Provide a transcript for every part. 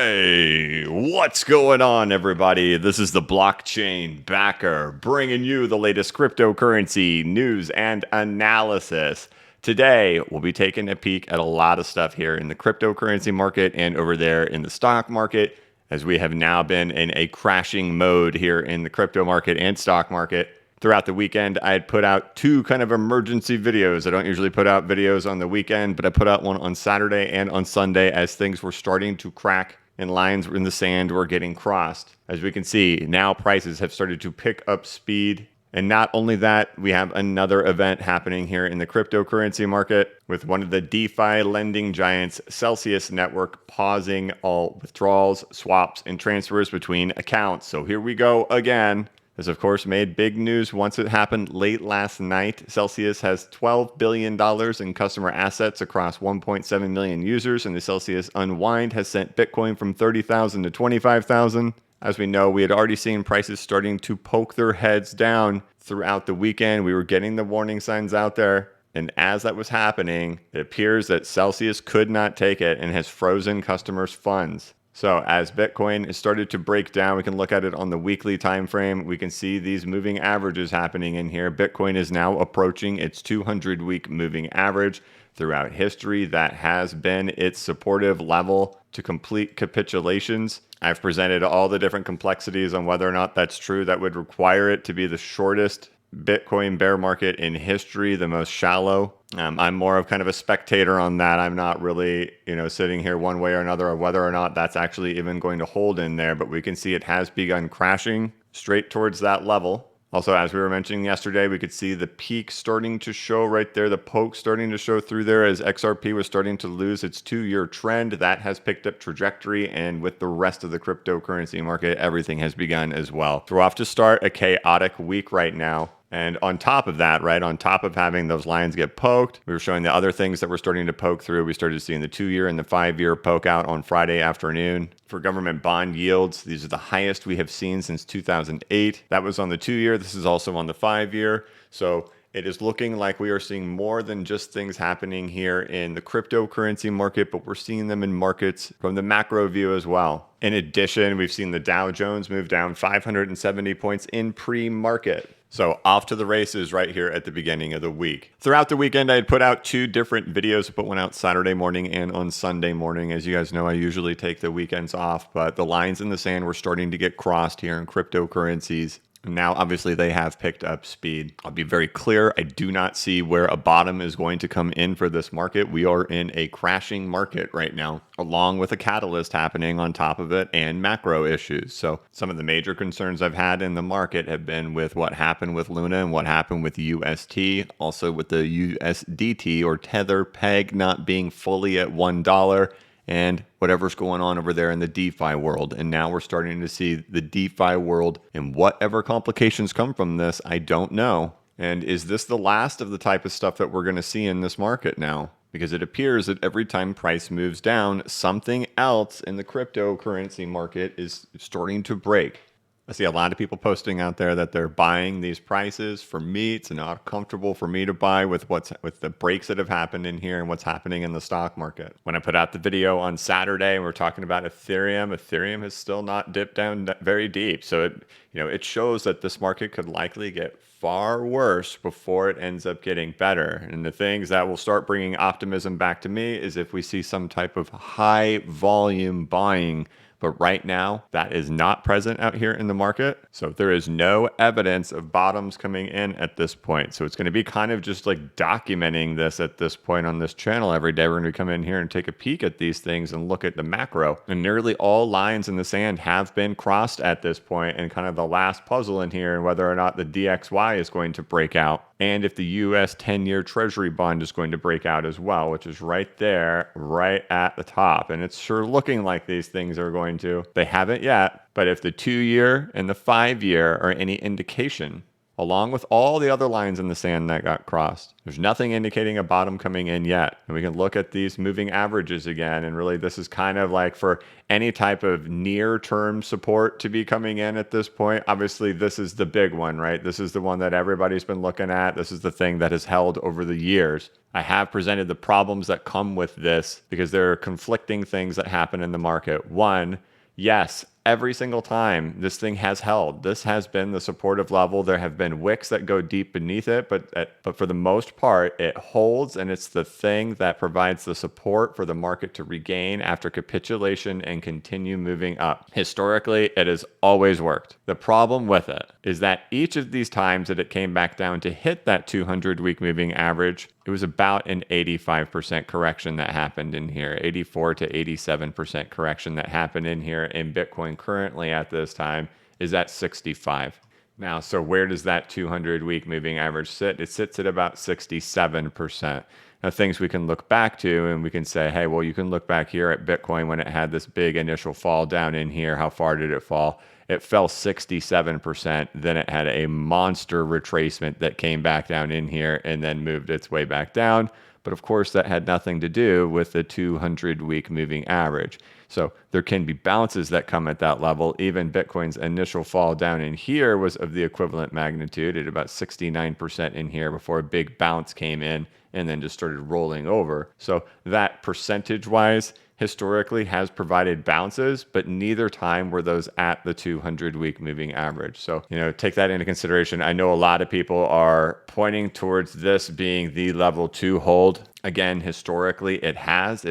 Hey, what's going on, everybody? This is the Blockchain Backer, bringing you the latest cryptocurrency news and analysis. Today, we'll be taking a peek at a lot of stuff here in the cryptocurrency market and over there in the stock market, as we have now been in a crashing mode here in the crypto market and stock market. Throughout the weekend, I had put out two kind of emergency videos. I don't usually put out videos on the weekend, but I put out one on Saturday and on Sunday as things were starting to crack and lines in the sand were getting crossed. As we can see, now prices have started to pick up speed. And not only that, we have another event happening here in the cryptocurrency market with one of the DeFi lending giants, Celsius Network, pausing all withdrawals, swaps, and transfers between accounts. So here we go again. This, of course, made big news once it happened late last night. Celsius has $12 billion in customer assets across 1.7 million users, and the Celsius unwind has sent Bitcoin from 30,000 to 25,000. As we know, we had already seen prices starting to poke their heads down throughout the weekend. We were getting the warning signs out there. And as that was happening, it appears that Celsius could not take it and has frozen customers' funds. So as Bitcoin has started to break down, we can look at it on the weekly time frame. We can see these moving averages happening in here. Bitcoin is now approaching its 200-week moving average. Throughout history, that has been its supportive level to complete capitulations. I've presented all the different complexities on whether or not that's true. That would require it to be the shortest Bitcoin bear market in history, the most shallow. I'm more of kind of a spectator on that. I'm not really, sitting here one way or another or whether or not that's actually even going to hold in there. But we can see it has begun crashing straight towards that level. Also, as we were mentioning yesterday, we could see the peak starting to show right there, the poke starting to show through there as XRP was starting to lose its 2-year trend. That has picked up trajectory, and with the rest of the cryptocurrency market, everything has begun as well. So we're off to start a chaotic week right now. And on top of that, right, on top of having those lines get poked, we were showing the other things that we're starting to poke through. We started seeing the 2-year and the 5-year poke out on Friday afternoon. For government bond yields, these are the highest we have seen since 2008. That was on the 2-year. This is also on the 5-year. So it is looking like we are seeing more than just things happening here in the cryptocurrency market, but we're seeing them in markets from the macro view as well. In addition, we've seen the Dow Jones move down 570 points in pre-market. So off to the races right here at the beginning of the week. Throughout the weekend, I had put out 2 different videos. I put one out Saturday morning and on Sunday morning. As you guys know, I usually take the weekends off, but the lines in the sand were starting to get crossed here in cryptocurrencies. Now, obviously, they have picked up speed. I'll be very clear. I do not see where a bottom is going to come in for this market. We are in a crashing market right now, along with a catalyst happening on top of it and macro issues. So some of the major concerns I've had in the market have been with what happened with Luna and what happened with UST, also with the USDT or Tether peg not being fully at $1. And whatever's going on over there in the DeFi world. And now we're starting to see the DeFi world, and whatever complications come from this, I don't know. And is this the last of the type of stuff that we're going to see in this market now? Because it appears that every time price moves down, something else in the cryptocurrency market is starting to break. I see a lot of people posting out there that they're buying these prices. For me, it's not comfortable for me to buy with the breaks that have happened in here and what's happening in the stock market. When I put out the video on Saturday and we're talking about Ethereum has still not dipped down very deep. So it shows that this market could likely get far worse before it ends up getting better. And the things that will start bringing optimism back to me is if we see some type of high volume buying. But right now, that is not present out here in the market. So there is no evidence of bottoms coming in at this point. So it's going to be kind of just like documenting this at this point on this channel every day. We're going to come in here and take a peek at these things and look at the macro. And nearly all lines in the sand have been crossed at this point. And kind of the last puzzle in here, and whether or not the DXY is going to break out. And if the US 10-year Treasury bond is going to break out as well, which is right there, right at the top. And it's sure looking like these things are going to. They haven't yet, but if the 2-year and the 5-year are any indication, along with all the other lines in the sand that got crossed. There's nothing indicating a bottom coming in yet. And we can look at these moving averages again. And really, this is kind of like for any type of near-term support to be coming in at this point. Obviously, this is the big one, right? This is the one that everybody's been looking at. This is the thing that has held over the years. I have presented the problems that come with this because there are conflicting things that happen in the market. One, yes, every single time this thing has held. This has been the supportive level. There have been wicks that go deep beneath it, but for the most part, it holds, and it's the thing that provides the support for the market to regain after capitulation and continue moving up. Historically, it has always worked. The problem with it is that each of these times that it came back down to hit that 200-week moving average, it was about an 85% correction that happened in here, 84 to 87% correction that happened in here. In Bitcoin currently at this time is at 65. Now, so where does that 200-week moving average sit? It sits at about 67%. Now, things we can look back to and we can say, hey, well, you can look back here at Bitcoin when it had this big initial fall down in here. How far did it fall? It fell 67%. Then it had a monster retracement that came back down in here and then moved its way back down. But of course, that had nothing to do with the 200-week moving average. So there can be bounces that come at that level. Even Bitcoin's initial fall down in here was of the equivalent magnitude at about 69% in here before a big bounce came in and then just started rolling over. So that percentage-wise historically has provided bounces, but neither time were those at the 200-week moving average. So, take that into consideration. I know a lot of people are pointing towards this being the level 2 hold. Again, historically, it has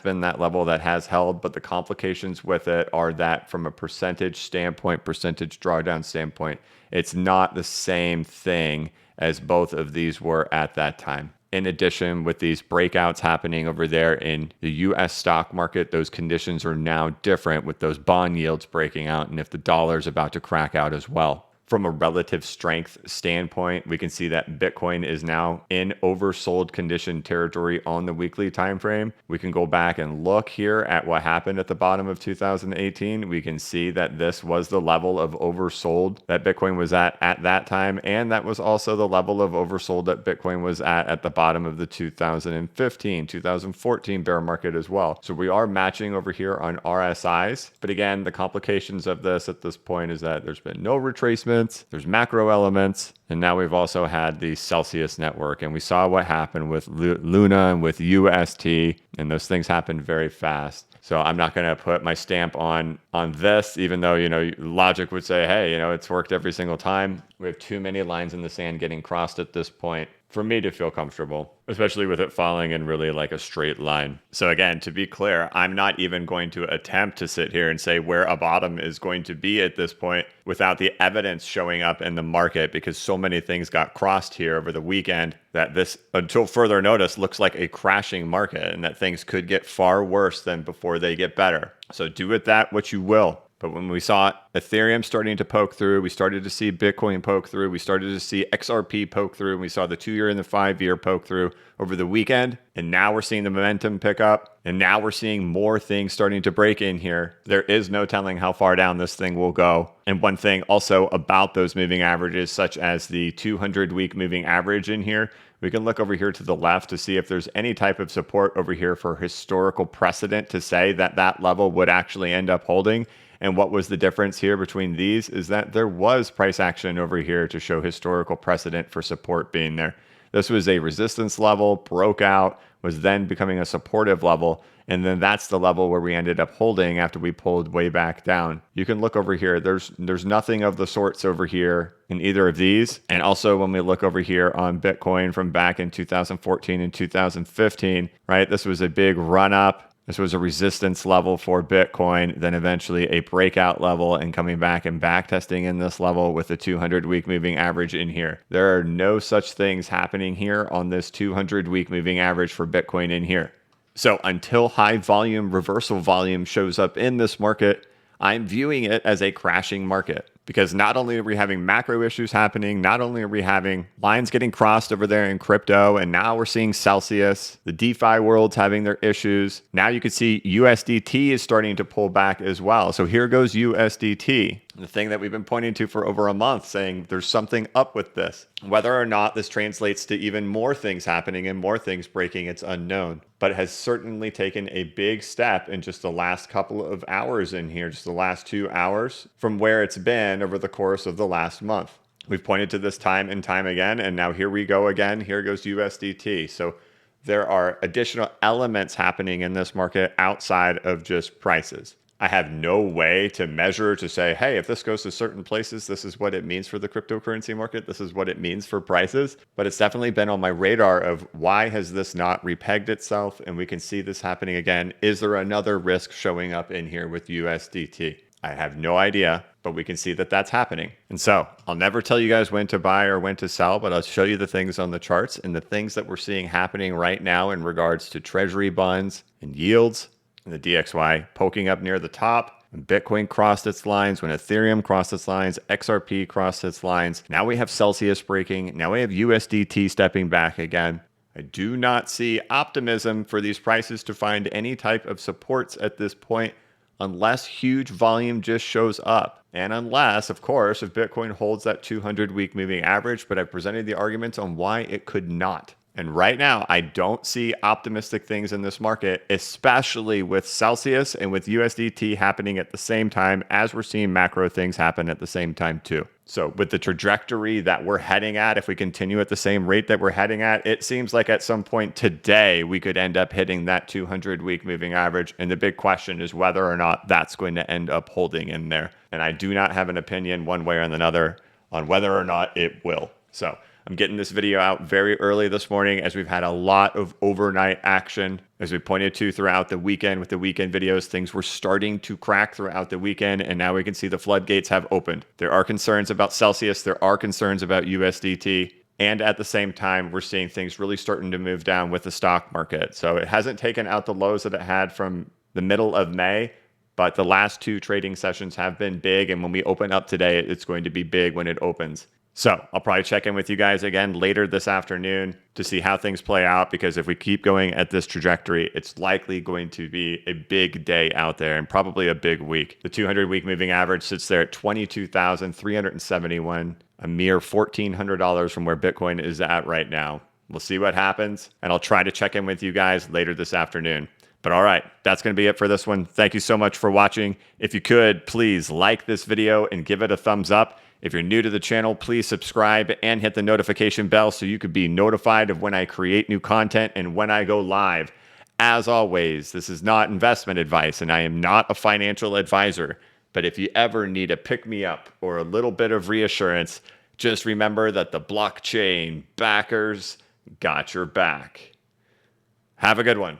been that level that has held, but the complications with it are that from a percentage standpoint, percentage drawdown standpoint, it's not the same thing as both of these were at that time. In addition, with these breakouts happening over there in the US stock market, those conditions are now different with those bond yields breaking out and if the dollar is about to crack out as well. From a relative strength standpoint, we can see that Bitcoin is now in oversold condition territory on the weekly time frame. We can go back and look here at what happened at the bottom of 2018. We can see that this was the level of oversold that Bitcoin was at that time, and that was also the level of oversold that Bitcoin was at the bottom of the 2015, 2014 bear market as well. So we are matching over here on RSIs, but again, the complications of this at this point is that there's been no retracement. There's macro elements, and now we've also had the Celsius network, and we saw what happened with Luna and with UST, and those things happened very fast. So I'm not going to put my stamp on this, even though, logic would say, hey, it's worked every single time. We have too many lines in the sand getting crossed at this point for me to feel comfortable, especially with it falling in really like a straight line. So again, to be clear, I'm not even going to attempt to sit here and say where a bottom is going to be at this point without the evidence showing up in the market, because so many things got crossed here over the weekend that this, until further notice, looks like a crashing market and that things could get far worse than before they get better. So do with that what you will. But when we saw Ethereum starting to poke through, we started to see Bitcoin poke through, we started to see XRP poke through, and we saw the 2-year and the 5-year poke through over the weekend. And now we're seeing the momentum pick up. And now we're seeing more things starting to break in here. There is no telling how far down this thing will go. And one thing also about those moving averages, such as the 200-week moving average in here, we can look over here to the left to see if there's any type of support over here for historical precedent to say that that level would actually end up holding. And what was the difference here between these is that there was price action over here to show historical precedent for support being there. This was a resistance level, broke out, was then becoming a supportive level. And then that's the level where we ended up holding after we pulled way back down. You can look over here. There's nothing of the sorts over here in either of these. And also when we look over here on Bitcoin from back in 2014 and 2015, right? This was a big run up. This was a resistance level for Bitcoin, then eventually a breakout level and coming back and back testing in this level with the 200-week moving average in here. There are no such things happening here on this 200-week moving average for Bitcoin in here. So until high volume reversal volume shows up in this market, I'm viewing it as a crashing market. because not only are we having macro issues happening, not only are we having lines getting crossed over there in crypto, and now we're seeing Celsius, the DeFi world's having their issues. Now you can see USDT is starting to pull back as well. So here goes USDT, the thing that we've been pointing to for over a month, saying there's something up with this. Whether or not this translates to even more things happening and more things breaking, it's unknown. But it has certainly taken a big step in just the last couple of hours in here, just the last 2 hours from where it's been over the course of the last month. We've pointed to this time and time again, and now here we go again. Here goes USDT. So there are additional elements happening in this market outside of just prices. I have no way to measure to say, hey, if this goes to certain places, this is what it means for the cryptocurrency market. This is what it means for prices. But it's definitely been on my radar of why has this not repegged itself? And we can see this happening again. Is there another risk showing up in here with USDT? I have no idea, but we can see that that's happening. And so I'll never tell you guys when to buy or when to sell, but I'll show you the things on the charts and the things that we're seeing happening right now in regards to treasury bonds and yields. And the DXY poking up near the top. When Bitcoin crossed its lines, when Ethereum crossed its lines, XRP crossed its lines. Now we have Celsius breaking. Now we have USDT stepping back again. I do not see optimism for these prices to find any type of supports at this point unless huge volume just shows up. And unless, of course, if Bitcoin holds that 200-week moving average, but I've presented the arguments on why it could not. And right now, I don't see optimistic things in this market, especially with Celsius and with USDT happening at the same time as we're seeing macro things happen at the same time too. So with the trajectory that we're heading at, if we continue at the same rate that we're heading at, it seems like at some point today, we could end up hitting that 200-week moving average. And the big question is whether or not that's going to end up holding in there. And I do not have an opinion one way or another on whether or not it will. So I'm getting this video out very early this morning as we've had a lot of overnight action. As we pointed to throughout the weekend with the weekend videos, things were starting to crack throughout the weekend, and now we can see the floodgates have opened. There are concerns about Celsius. There are concerns about USDT. And at the same time, we're seeing things really starting to move down with the stock market. So it hasn't taken out the lows that it had from the middle of May, but the last 2 trading sessions have been big. And when we open up today, it's going to be big when it opens. So I'll probably check in with you guys again later this afternoon to see how things play out, because if we keep going at this trajectory, it's likely going to be a big day out there and probably a big week. The 200-week moving average sits there at 22,371, a mere $1,400 from where Bitcoin is at right now. We'll see what happens, and I'll try to check in with you guys later this afternoon. But all right, that's going to be it for this one. Thank you so much for watching. If you could, please like this video and give it a thumbs up. If you're new to the channel, please subscribe and hit the notification bell so you could be notified of when I create new content and when I go live. As always, this is not investment advice and I am not a financial advisor. But if you ever need a pick-me-up or a little bit of reassurance, just remember that the blockchain backers got your back. Have a good one.